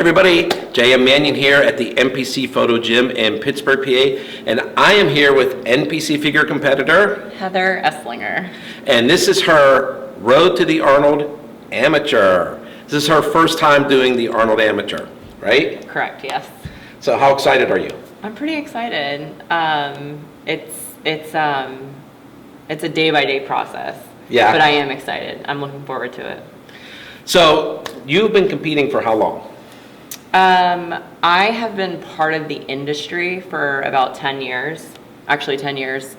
Everybody, J.M. Manion here at the NPC Photo Gym in Pittsburgh, PA, and I am here with NPC figure competitor Heather Eslinger. And this is her Road to the Arnold Amateur. This is her first time doing the Arnold Amateur, right? Correct, yes. So how excited are you? I'm pretty excited. It's a day-by-day process. Yeah. But I am excited. I'm looking forward to it. So you've been competing for how long? I have been part of the industry for about 10 years, actually 10 years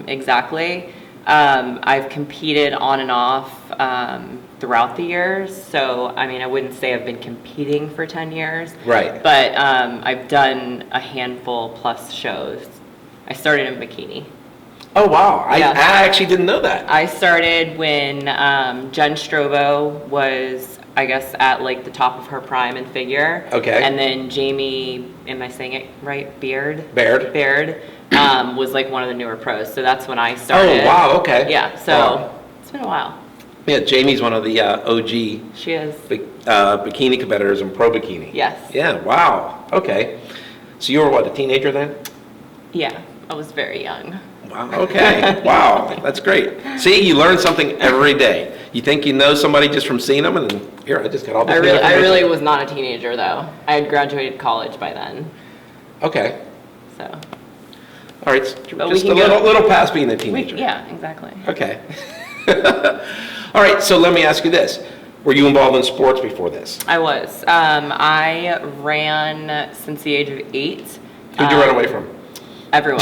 exactly. I've competed on and off throughout the years, so I mean I wouldn't say I've been competing for 10 years. Right. But I've done a handful plus shows. I started in bikini. Oh wow, Yeah. I actually didn't know that. I started when Jen Strobo was, I guess, at like the top of her prime in figure. Okay. And then Jamie, am I saying it right? Baird was like one of the newer pros. So that's when I started. Oh wow, okay. Yeah, so wow. It's been a while. Yeah, Jamie's one of the OG She is. bikini competitors in Pro Bikini. Yes. Yeah, wow, okay. So you were what, a teenager then? Yeah, I was very young. Wow, okay, wow, that's great. See, you learn something every day. You think you know somebody just from seeing them, and then, here, I just got all this new I really information. was not a teenager though. I had graduated college by then. Okay. So. All right, But just a little past being a teenager. Yeah, exactly. Okay. All right, so let me ask you this. Were you involved in sports before this? I was. I ran since the age of 8. Who'd you run away from? Everyone.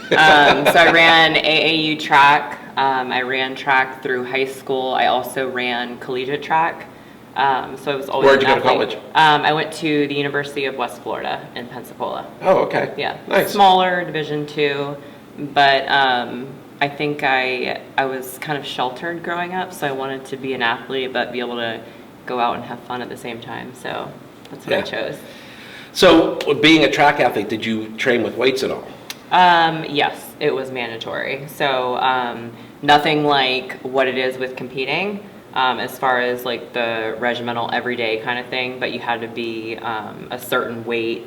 So I ran AAU track. I ran track through high school. I also ran collegiate track. So I was always. Where'd you go to college? I went to the University of West Florida in Pensacola. Oh, okay. Yeah. Nice. Smaller, Division II, but I think I was kind of sheltered growing up, so I wanted to be an athlete but be able to go out and have fun at the same time. So that's what I chose. So being a track athlete, did you train with weights at all? Yes, it was mandatory. So nothing like what it is with competing, as far as like the regimental everyday kind of thing, but you had to be a certain weight.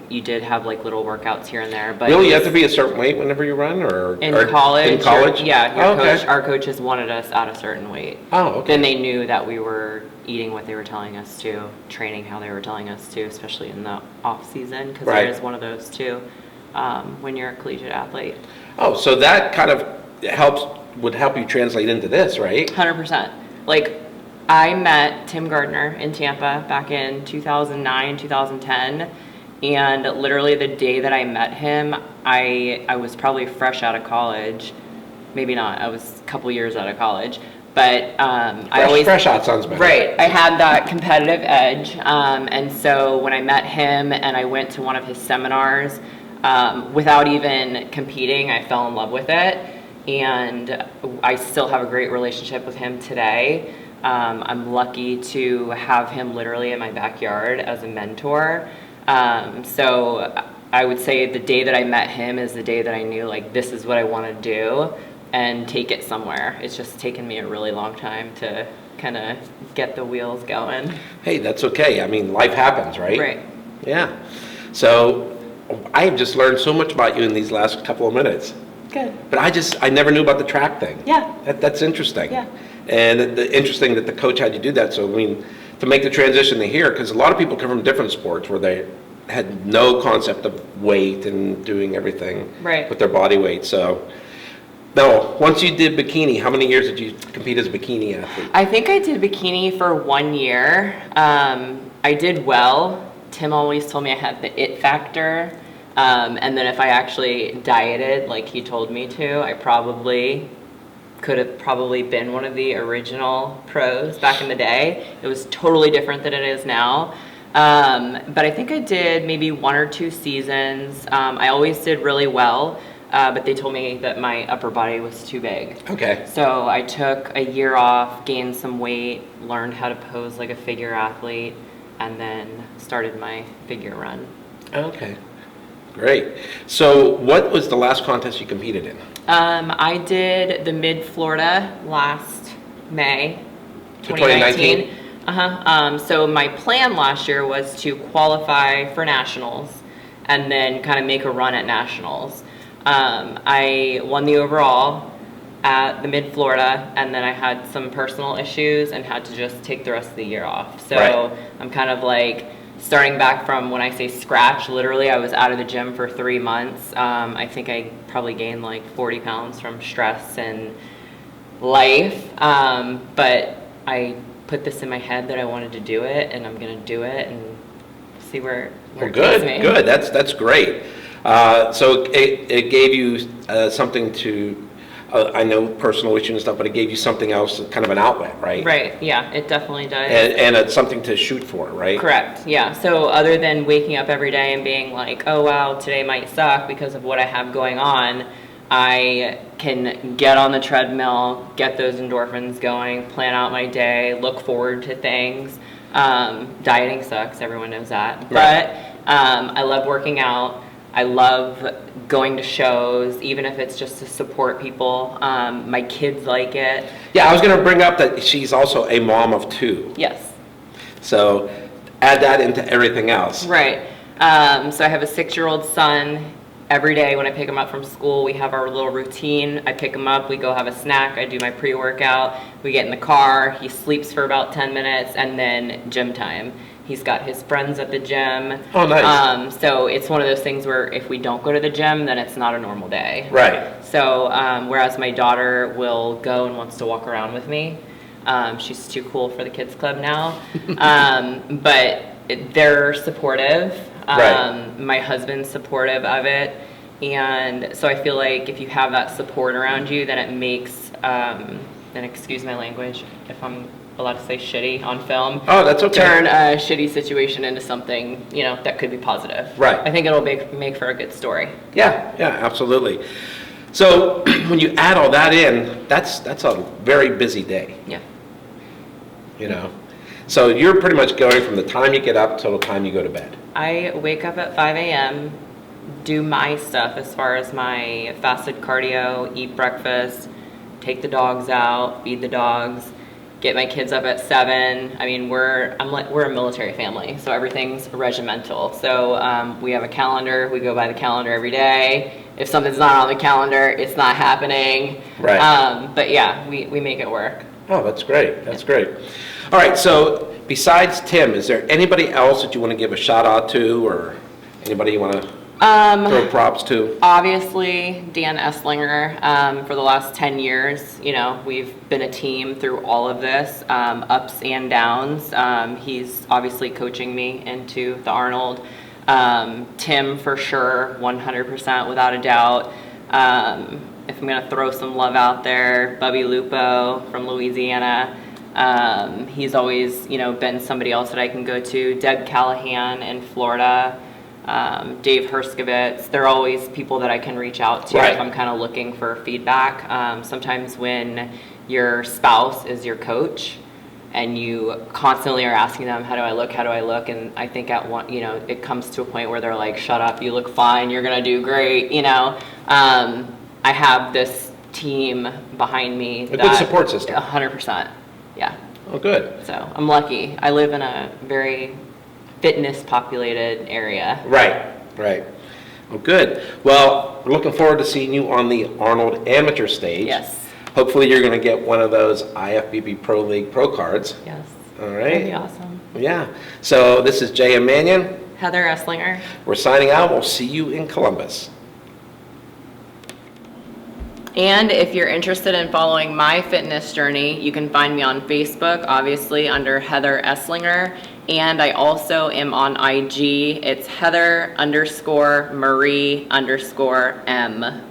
You did have like little workouts here and there, but Really, you have to be a certain weight whenever you run, or in college. In college, Our coaches wanted us at a certain weight. Oh, okay. Then they knew that we were eating what they were telling us to, training how they were telling us to, especially in the off season, because Right. there is one of those too. When you're a collegiate athlete. Oh, so that kind of would help you translate into this, right? 100%. Like, I met Tim Gartner in Tampa back in 2009, 2010, and literally the day that I met him, I was probably fresh out of college. Maybe not, I was a couple years out of college. But fresh out sounds better. Right, I had that competitive edge, and so when I met him and I went to one of his seminars, without even competing, I fell in love with it, and I still have a great relationship with him today. I'm lucky to have him literally in my backyard as a mentor. So I would say the day that I met him is the day that I knew, like, this is what I want to do and take it somewhere. It's just taken me a really long time to kind of get the wheels going. Hey, that's okay. I mean, life happens, right? Right. Yeah. So I have just learned so much about you in these last couple of minutes. Good. But I never knew about the track thing. Yeah. That's interesting. Yeah. And interesting that the coach had you do that. So, I mean, to make the transition to here, because a lot of people come from different sports where they had no concept of weight and doing everything right. with their body weight. So, no, once you did bikini, how many years did you compete as a bikini athlete? I think I did bikini for 1 year. I did well. Tim always told me I had the it factor. And then if I actually dieted like he told me to, I probably could have been one of the original pros back in the day. It was totally different than it is now. But I think I did maybe 1 or 2 seasons. I always did really well, but they told me that my upper body was too big. Okay. So I took a year off, gained some weight, learned how to pose like a figure athlete, and then started my figure run. Okay. Great. So what was the last contest you competed in? I did the Mid-Florida last May, 2019? So my plan last year was to qualify for nationals and then kind of make a run at nationals. I won the overall at the Mid-Florida, and then I had some personal issues and had to just take the rest of the year off. So Right. I'm kind of like starting back from, when I say scratch, literally I was out of the gym for 3 months. I think I probably gained like 40 pounds from stress and life. But I put this in my head that I wanted to do it, and I'm going to do it and see where Well, it takes good, me. good. That's great. So it gave you something to, I know personal issues and stuff, but it gave you something else, kind of an outlet, right? Right, yeah, it definitely does. And it's something to shoot for, right? Correct, yeah. So other than waking up every day and being like, oh wow, today might suck because of what I have going on, I can get on the treadmill, get those endorphins going, plan out my day, look forward to things. Dieting sucks, everyone knows that. Right. But I love working out. I love going to shows, even if it's just to support people. My kids like it. Yeah, I was going to bring up that she's also a mom of 2. Yes. So add that into everything else. Right. So I have a 6-year-old son. Every day when I pick him up from school, we have our little routine. I pick him up, we go have a snack, I do my pre-workout, we get in the car, he sleeps for about 10 minutes, and then gym time. He's got his friends at the gym. Oh, nice. So it's one of those things where if we don't go to the gym, then it's not a normal day. Right. So whereas my daughter will go and wants to walk around with me, she's too cool for the kids club now. But they're supportive. Right. My husband's supportive of it. And so I feel like if you have that support around you, then it makes, and excuse my language, if I'm allowed to say shitty on film. Oh, that's okay. Turn a shitty situation into something, that could be positive. Right. I think it'll make for a good story. Yeah, yeah, absolutely. So when you add all that in, that's a very busy day, Yeah. So you're pretty much going from the time you get up till the time you go to bed. I wake up at 5 a.m., do my stuff as far as my fasted cardio, eat breakfast, take the dogs out, feed the dogs, get my kids up at 7. I mean, we're a military family, so everything's regimental. So we have a calendar. We go by the calendar every day. If something's not on the calendar, it's not happening. Right. But yeah, we make it work. Oh, that's great. That's great. All right. So besides Tim, is there anybody else that you want to give a shout out to, or anybody you want to throw props to? Obviously, Dan Eslinger. For the last 10 years, we've been a team through all of this, ups and downs. He's obviously coaching me into the Arnold. Tim, for sure, 100% without a doubt. If I'm going to throw some love out there, Bubby Lupo from Louisiana. He's always, been somebody else that I can go to. Deb Callahan in Florida. Dave Herskovitz. They're always people that I can reach out to Right. if I'm kind of looking for feedback. Sometimes when your spouse is your coach and you constantly are asking them, how do I look? And I think at one, it comes to a point where they're like, shut up, you look fine, you're going to do great, I have this team behind me. A good support system. 100%. Yeah. Oh, good. So I'm lucky. I live in a very fitness populated area. Right, right. Well, good. Well, we're looking forward to seeing you on the Arnold Amateur stage. Yes. Hopefully you're going to get one of those IFBB Pro League Pro cards. Yes. All That'd right. be awesome. Yeah. So this is J.M. Manion. Heather Eslinger. We're signing out. We'll see you in Columbus. And if you're interested in following my fitness journey, you can find me on Facebook, obviously under Heather Eslinger. And I also am on IG. It's Heather_Marie_M.